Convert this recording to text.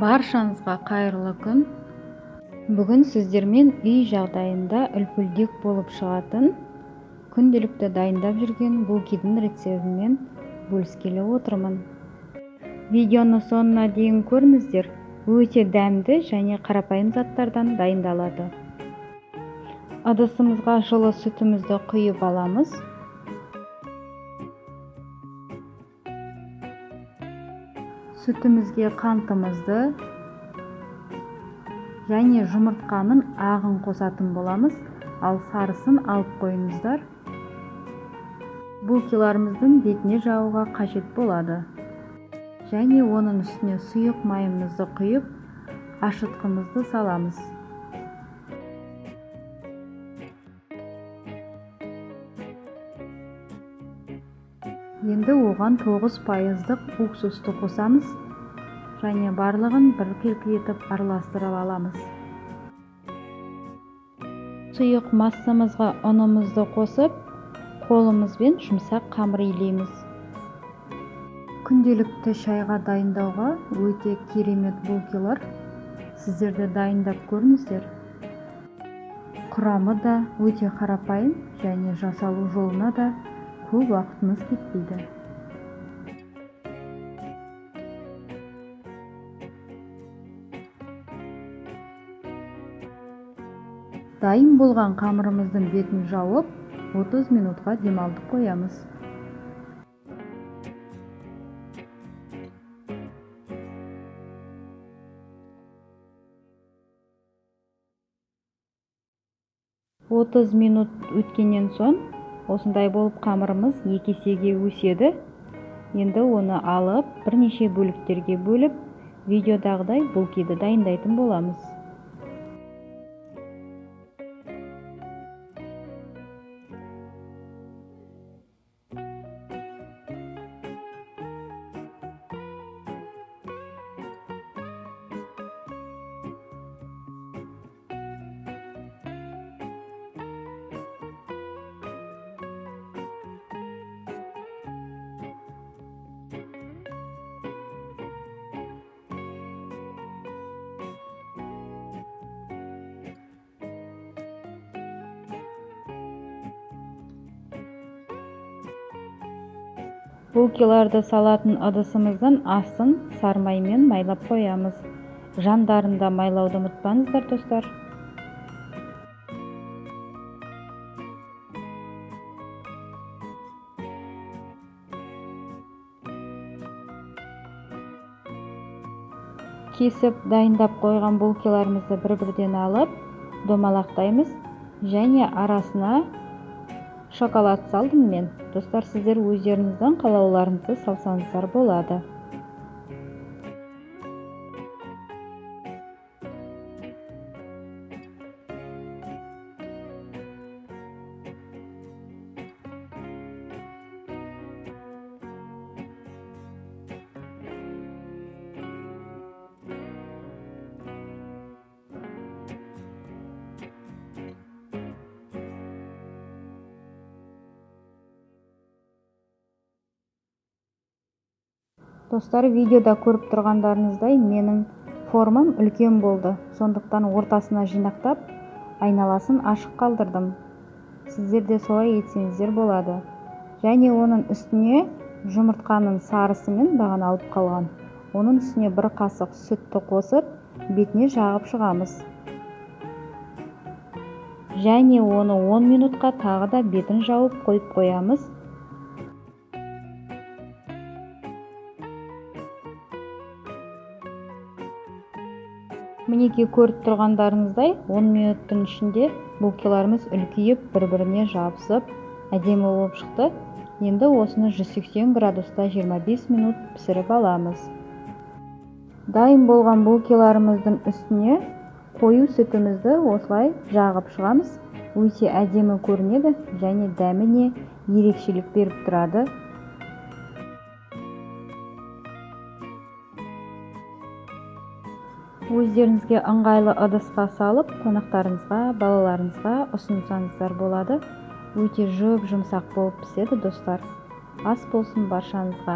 Баршаңызға қайырлы күн. Бүгін сіздермен үй жағдайында үлпілдек болып шығатын күнделікті дайындап жүрген булкидің рецептімен бөліскелі отырмын. Видеоны соңына дейін көріңіздер. Өте дәмді және қарапайым заттардан дайындалады. Ыдысымызға жылы сүтімізді құйып аламыз. Сүтімізге қантымызды және жұмыртқаның ағын қосатын боламыз, ал сарысын алып қойыңыздар. Булкиларымыздың бетіне жағуға қажет болады. Және оның үстіне сұйық майымызды құйып, ашытқымызды саламыз. Енді оған 9% уксусты қосамыз және барлығын бір келкілетіп араластырып аламыз. Сұйық массамызға ұнымызды қосып, қолымызбен жұмсақ қамыр илейміз. Күнделікті шайға дайындауға өте керемет булкилар. Сіздерді дайындап көріңіздер. Құрамы да өте қарапайым және жасалу жолына да көп уақытымыз кетпейді. Дайын болған қамырымыздың бетін жауып, 30 минутқа демалтып қоямыз. Отыз минут өткеннен соң, осындай болып қамырымыз 2 есеге өседі. Енді оны алып, бірнеше бөліктерге бөліп, видеодағыдай булкиді дайындайтын боламыз. Булкиларды салатын ыдысымыздың астын сармаймен майлап қоямыз. Жандарында майлауды ұмытпаңыздар, достар. Кесіп дайындап қойған булкиларымызды бір-бірден алып, домалақтаймыз және арасына шоколад салдым мен. Достар, сіздер өздеріңіздің қалауларыңызды салсаңыздар болады. Достар, видеода көріп тұрғандарыңыздай менің формам үлкен болды. Сондықтан ортасына жинақтап, айналасын ашық қалдырдым. Сіздер де солай етсеңіздер болады. Және оның үстіне жұмыртқаның сарысымен баған алып қалған. Оның үстіне бір қасық сүтті қосып, бетіне жағып шығамыз. Және оны 10 минутқа тағы да бетін жауып қойып қоямыз. Мінеке, көріп тұрғандарыңыздай 10 минуттың ішінде булкиларымыз үлкейіп, бір-біріне жабысып, әдемі болып шықты. Енді осыны 180 градуста 25 минут пісіріп аламыз. Дайын болған булкиларымыздың үстіне қою сүтімізді осылай жағып шығамыз. Өте әдемі көрінеді және дәміне ерекшелік беріп тұрады. Өздеріңізге ыңғайлы ыдысқа салып, қонақтарыңызға, балаларыңызға ұсынсаңыздар болады. Өте жұмсақ болып піседі, достар. Ас болсын баршаңызға.